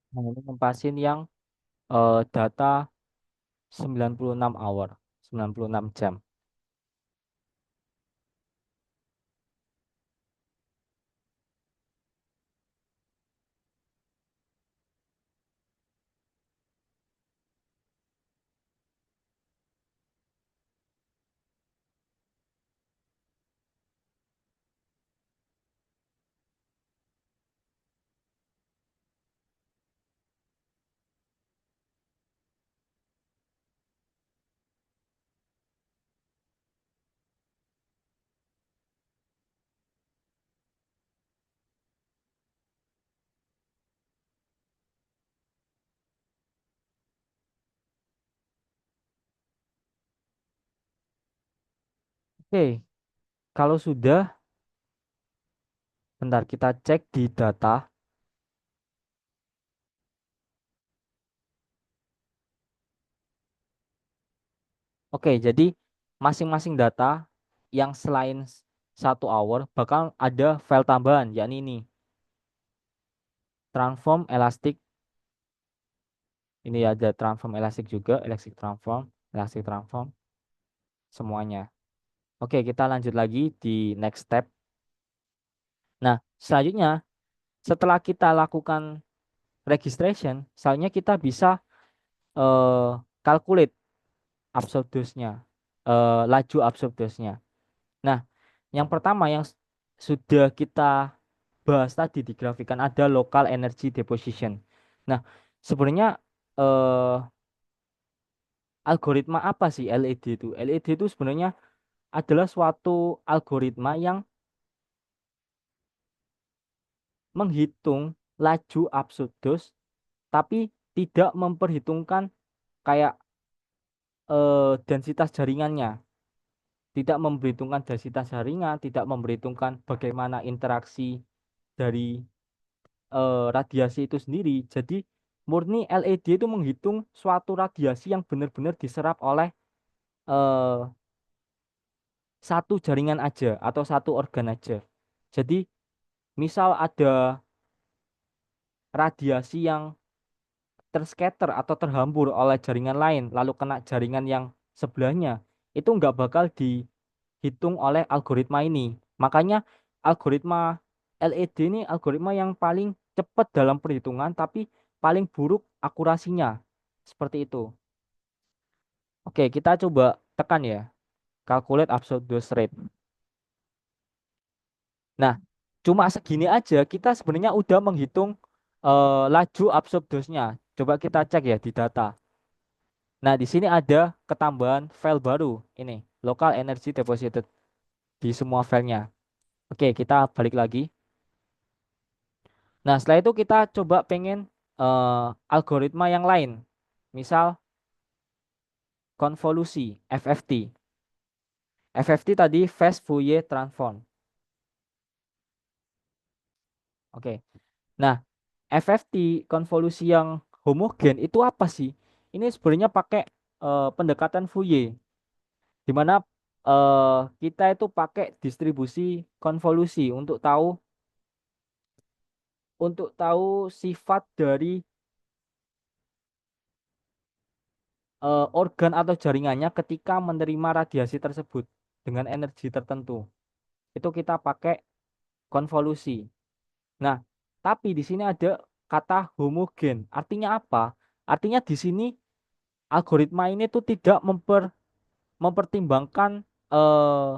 Speaker 1: Nah, ini ngepasin yang data 96 hour, 96 jam. Oke, kalau sudah, bentar kita cek di data. Oke, jadi masing-masing data yang selain 1 hour bakal ada file tambahan, yakni ini transform elastic. Ini ada transform elastic juga, elastic transform semuanya. Oke, kita lanjut lagi di next step. Nah, selanjutnya setelah kita lakukan registration, selanjutnya kita bisa calculate absurdusnya, laju absurdusnya. Nah, yang pertama yang sudah kita bahas tadi di grafikan ada local energy deposition. Nah, Sebenarnya eh, algoritma apa sih LED itu? LED itu sebenarnya adalah suatu algoritma yang menghitung laju absolutus tapi tidak memperhitungkan kayak densitas jaringannya, tidak memperhitungkan densitas jaringan, tidak memperhitungkan bagaimana interaksi dari radiasi itu sendiri. Jadi murni LED itu menghitung suatu radiasi yang benar-benar diserap oleh eh, satu jaringan aja atau satu organ aja. Jadi misal ada radiasi yang terscatter atau terhambur oleh jaringan lain, lalu kena jaringan yang sebelahnya, itu nggak bakal dihitung oleh algoritma ini. Makanya algoritma LED ini algoritma yang paling cepat dalam perhitungan, tapi paling buruk akurasinya. Seperti itu. Oke, kita coba tekan ya, calculate absolute dose rate. Nah, cuma segini aja kita sebenarnya udah menghitung laju absolute dose-nya. Coba kita cek ya di data. Nah, di sini ada ketambahan file baru. Ini, local energy deposited di semua filenya. Oke, kita balik lagi. Nah, setelah itu kita coba pengen algoritma yang lain. Misal konvolusi, FFT. FFT tadi Fast Fourier Transform. Oke. Nah, FFT konvolusi yang homogen itu apa sih? Ini sebenarnya pakai pendekatan Fourier, di mana kita itu pakai distribusi konvolusi untuk tahu sifat dari organ atau jaringannya ketika menerima radiasi tersebut dengan energi tertentu. Itu kita pakai konvolusi. Nah, tapi di sini ada kata homogen. Artinya apa? Artinya di sini algoritma ini tuh tidak mempertimbangkan eh,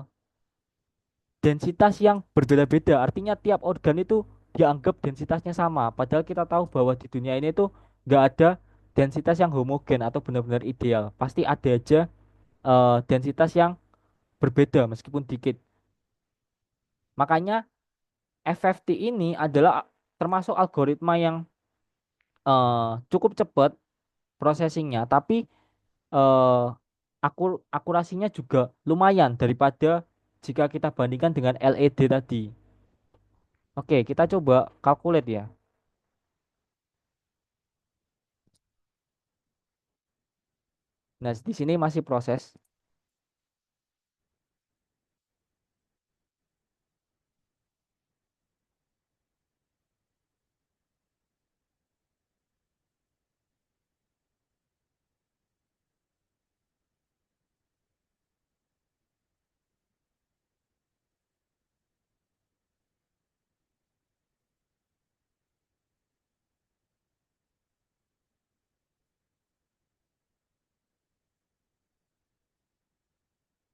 Speaker 1: densitas yang berbeda-beda. Artinya tiap organ itu dianggap densitasnya sama. Padahal kita tahu bahwa di dunia ini tuh nggak ada densitas yang homogen atau benar-benar ideal. Pasti ada aja densitas yang berbeda meskipun dikit. Makanya FFT ini adalah termasuk algoritma yang cukup cepat processingnya, tapi eh, akurasinya juga lumayan daripada jika kita bandingkan dengan LED tadi. Oke, kita coba calculate ya. Nah, di sini masih proses.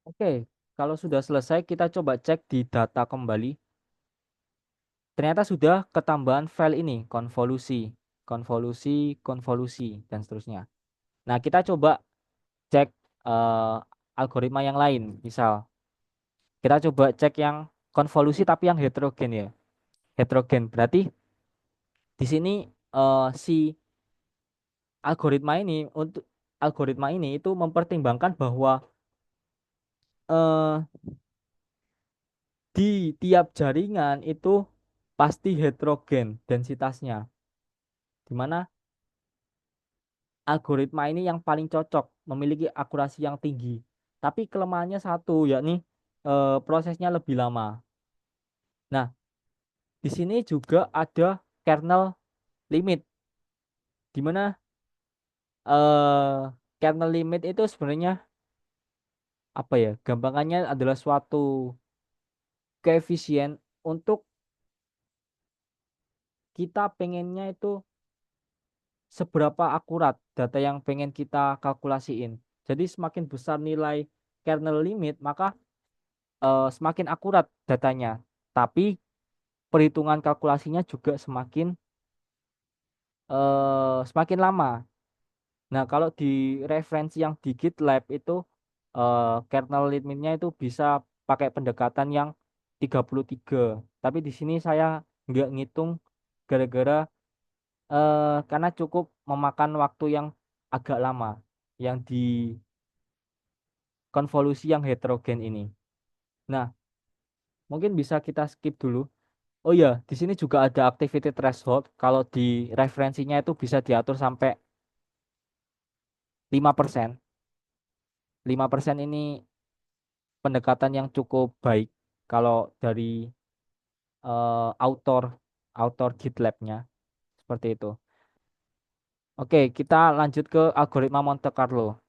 Speaker 1: Oke, kalau sudah selesai kita coba cek di data kembali. Ternyata sudah ketambahan file ini, konvolusi, konvolusi, konvolusi, dan seterusnya. Nah, kita coba cek eh, algoritma yang lain. Misal, kita coba cek yang konvolusi tapi yang heterogen ya. Heterogen berarti di sini si algoritma ini itu mempertimbangkan bahwa eh, di tiap jaringan itu pasti heterogen densitasnya. Di mana algoritma ini yang paling cocok, memiliki akurasi yang tinggi. Tapi kelemahannya satu, yakni prosesnya lebih lama. Nah, di sini juga ada kernel limit, di mana kernel limit itu sebenarnya apa ya? Gampangannya adalah suatu koefisien untuk kita pengennya itu seberapa akurat data yang pengen kita kalkulasiin. Jadi semakin besar nilai kernel limit, maka semakin akurat datanya. Tapi perhitungan kalkulasinya juga semakin semakin lama. Nah, kalau di referensi yang di GitLab itu kernel limitnya itu bisa pakai pendekatan yang 33. Tapi di sini saya nggak ngitung gara-gara karena cukup memakan waktu yang agak lama yang di konvolusi yang heterogen ini. Nah, mungkin bisa kita skip dulu. Oh ya, di sini juga ada activity threshold. Kalau di referensinya itu bisa diatur sampai 5%. 5% ini pendekatan yang cukup baik kalau dari author author GitLab-nya seperti itu. Oke, kita lanjut ke algoritma Monte Carlo.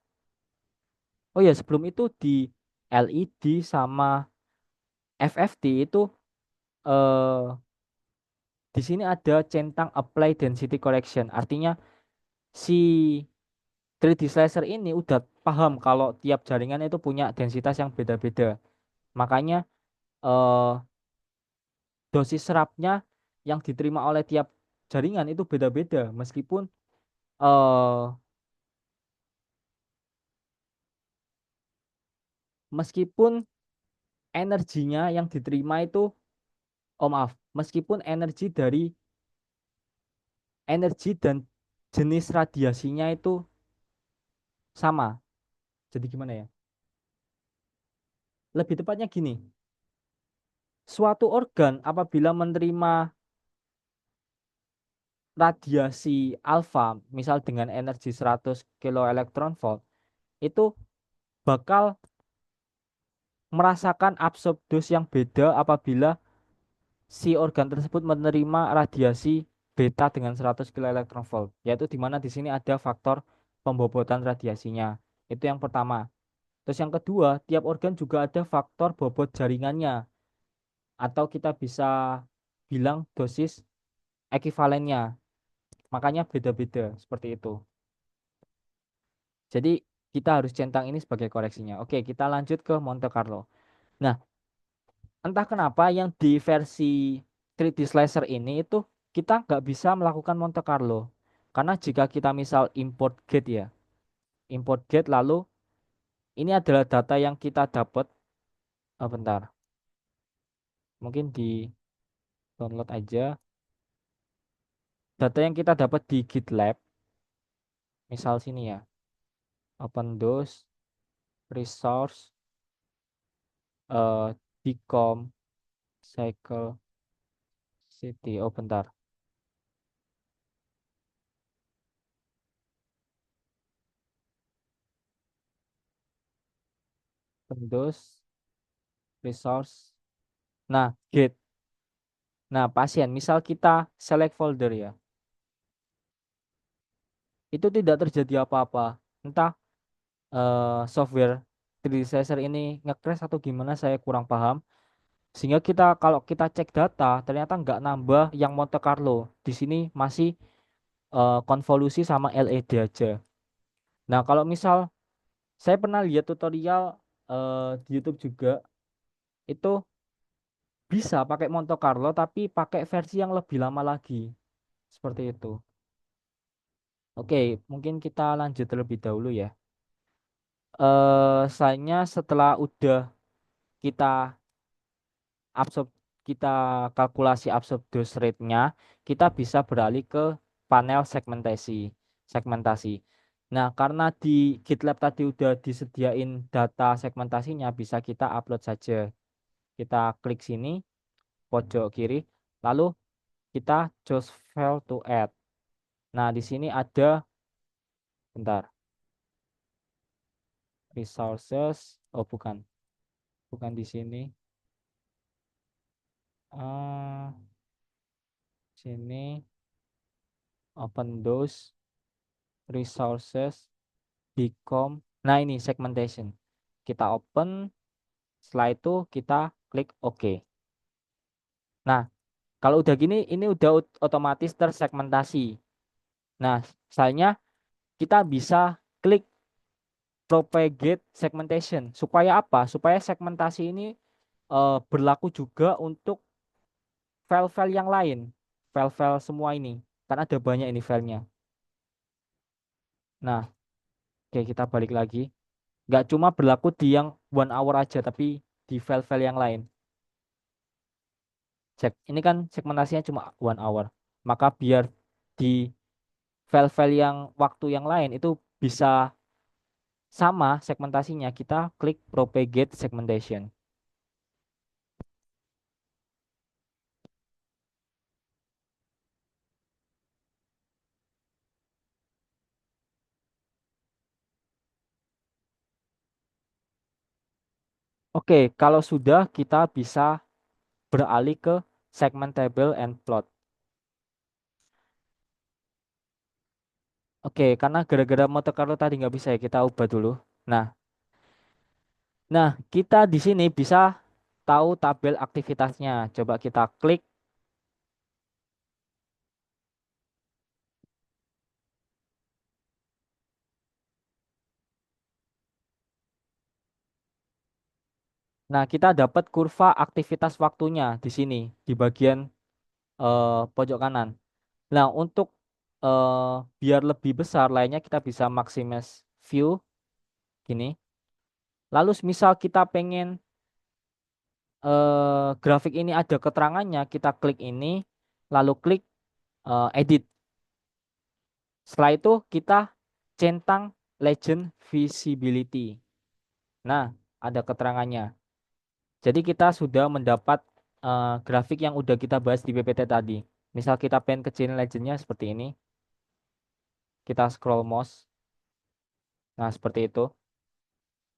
Speaker 1: Oh ya, sebelum itu di LED sama FFT itu eh, di sini ada centang apply density correction. Artinya si 3D slicer ini udah paham kalau tiap jaringan itu punya densitas yang beda-beda. Makanya eh, dosis serapnya yang diterima oleh tiap jaringan itu beda-beda. Eh, meskipun energinya yang diterima itu, oh maaf, meskipun energi dan jenis radiasinya itu sama. Jadi gimana ya? Lebih tepatnya gini, suatu organ apabila menerima radiasi alfa, misal dengan energi 100 kilo elektron volt, itu bakal merasakan absorpsi yang beda apabila si organ tersebut menerima radiasi beta dengan 100 kilo elektron volt, yaitu di mana di sini ada faktor pembobotan radiasinya. Itu yang pertama. Terus yang kedua, tiap organ juga ada faktor bobot jaringannya, atau kita bisa bilang dosis ekuivalennya. Makanya beda-beda seperti itu. Jadi kita harus centang ini sebagai koreksinya. Oke, kita lanjut ke Monte Carlo. Nah, entah kenapa yang di versi 3D Slicer ini itu kita nggak bisa melakukan Monte Carlo. Karena jika kita misal import gate ya, import gate lalu ini adalah data yang kita dapat. Bentar, mungkin di download aja. Data yang kita dapat di GitLab, misal sini ya, open those resource decom cycle city. Oh bentar, open those resource. Nah, git. Nah, pasien, misal kita select folder ya, itu tidak terjadi apa-apa. Entah software 3D Slicer ini nge-crash atau gimana, saya kurang paham. Sehingga kita kalau kita cek data, ternyata nggak nambah yang Monte Carlo. Di sini masih konvolusi sama LED aja. Nah, kalau misal saya pernah lihat tutorial di YouTube juga, itu bisa pakai Monte Carlo tapi pakai versi yang lebih lama lagi. Seperti itu. Oke, mungkin kita lanjut terlebih dahulu ya. Selanjutnya setelah udah kita absorb kita kalkulasi absorption rate-nya, kita bisa beralih ke panel segmentasi. Nah, karena di GitLab tadi udah disediain data segmentasinya, bisa kita upload saja. Kita klik sini, pojok kiri, lalu kita choose file to add. Nah, di sini ada, bentar, resources. Oh, bukan di sini. eh Sini open those resources become. Nah, ini segmentation. Kita open, setelah itu kita klik OK. Nah, kalau udah gini ini udah otomatis tersegmentasi. Nah, misalnya kita bisa klik propagate segmentation. Supaya apa? Supaya segmentasi ini berlaku juga untuk file-file yang lain. File-file semua ini. Kan ada banyak ini filenya. Nah, oke kita balik lagi. Nggak cuma berlaku di yang 1 hour aja, tapi di file-file yang lain. Cek, ini kan segmentasinya cuma 1 hour. Maka biar di file-file yang waktu yang lain itu bisa sama segmentasinya, kita klik propagate segmentation. Oke, kalau sudah kita bisa beralih ke segment table and plot. Oke, karena gara-gara Monte Carlo tadi nggak bisa ya, kita ubah dulu. Nah, kita di sini bisa tahu tabel aktivitasnya. Coba kita klik. Nah, kita dapat kurva aktivitas waktunya di sini di bagian pojok kanan. Nah, untuk eh, biar lebih besar lainnya kita bisa maximize view gini. Lalu misal kita pengen grafik ini ada keterangannya, kita klik ini, lalu klik edit. Setelah itu kita centang legend visibility. Nah, ada keterangannya. Jadi kita sudah mendapat grafik yang udah kita bahas di PPT tadi. Misal kita pengen kecilin legendnya seperti ini, kita scroll mouse. Nah, seperti itu.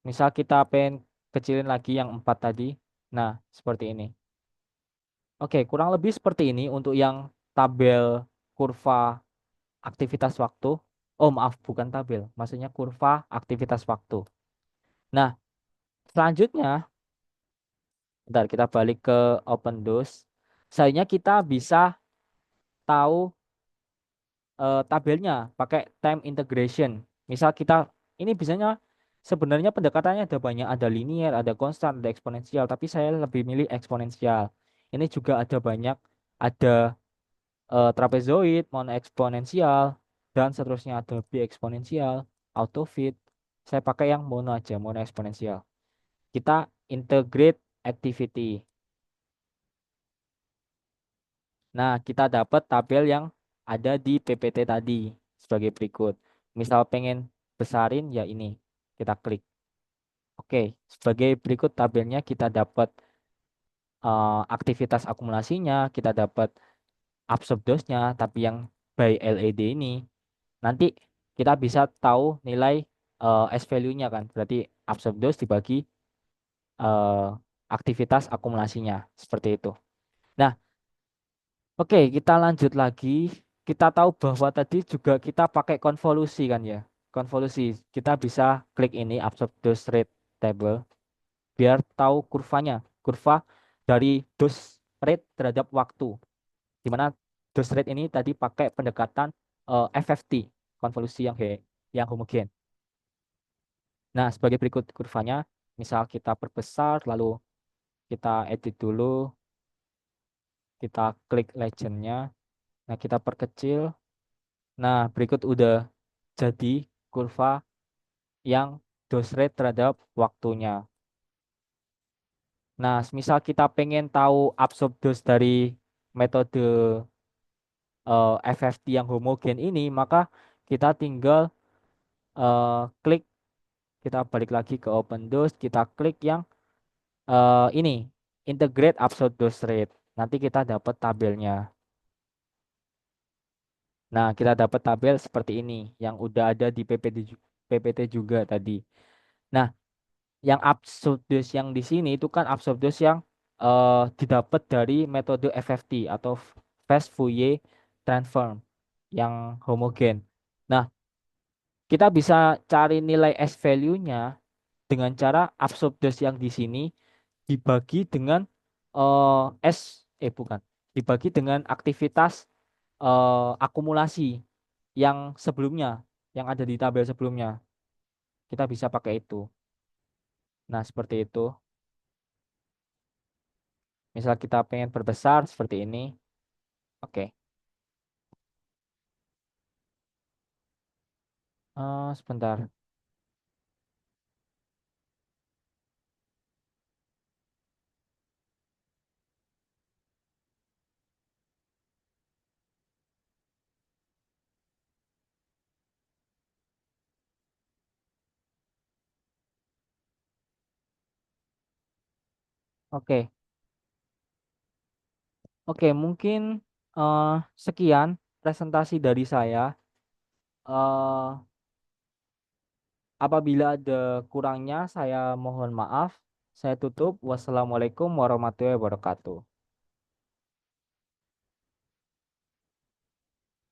Speaker 1: Misal kita pengen kecilin lagi yang 4 tadi. Nah, seperti ini. Oke, kurang lebih seperti ini untuk yang tabel kurva aktivitas waktu. Oh, maaf, bukan tabel. Maksudnya kurva aktivitas waktu. Nah, selanjutnya, bentar kita balik ke OpenDOS. Selanjutnya kita bisa tahu tabelnya pakai time integration. Misal kita ini biasanya sebenarnya pendekatannya ada banyak, ada linear, ada konstan, ada eksponensial, tapi saya lebih milih eksponensial. Ini juga ada banyak, ada trapezoid, mono eksponensial, dan seterusnya ada bi-eksponensial, autofit. Saya pakai yang mono aja, mono eksponensial. Kita integrate activity. Nah, kita dapat tabel yang ada di PPT tadi sebagai berikut. Misal pengen besarin ya ini, kita klik. Oke, sebagai berikut tabelnya kita dapat aktivitas akumulasinya, kita dapat absorb dose-nya, tapi yang by LED ini nanti kita bisa tahu nilai S value-nya kan. Berarti absorb dose dibagi eh, aktivitas akumulasinya seperti itu. Nah, oke, kita lanjut lagi. Kita tahu bahwa tadi juga kita pakai konvolusi kan ya. Konvolusi. Kita bisa klik ini absorb dose rate table biar tahu kurvanya. Kurva dari dose rate terhadap waktu. Di mana dose rate ini tadi pakai pendekatan FFT, konvolusi yang homogen. Nah, sebagai berikut kurvanya, misal kita perbesar lalu kita edit dulu, kita klik legendnya. Nah, kita perkecil. Nah, berikut udah jadi kurva yang dose rate terhadap waktunya. Nah, misal kita pengen tahu absorb dose dari metode FFT yang homogen ini, maka kita tinggal klik, kita balik lagi ke open dose, kita klik yang ini, integrate absorb dose rate. Nanti kita dapat tabelnya. Nah, kita dapat tabel seperti ini yang udah ada di PPT juga tadi. Nah, yang absurd yang di sini itu kan absurd yang didapat dari metode FFT atau fast Fourier transform yang homogen. Nah, kita bisa cari nilai S value-nya dengan cara absurd yang di sini dibagi dengan S bukan, dibagi dengan aktivitas akumulasi yang sebelumnya, yang ada di tabel sebelumnya. Kita bisa pakai itu. Nah, seperti itu. Misal kita pengen perbesar seperti ini. Oke. Sebentar. Oke, oke, mungkin eh, sekian presentasi dari saya. Eh, Apabila ada kurangnya, saya mohon maaf. Saya tutup. Wassalamualaikum warahmatullahi wabarakatuh.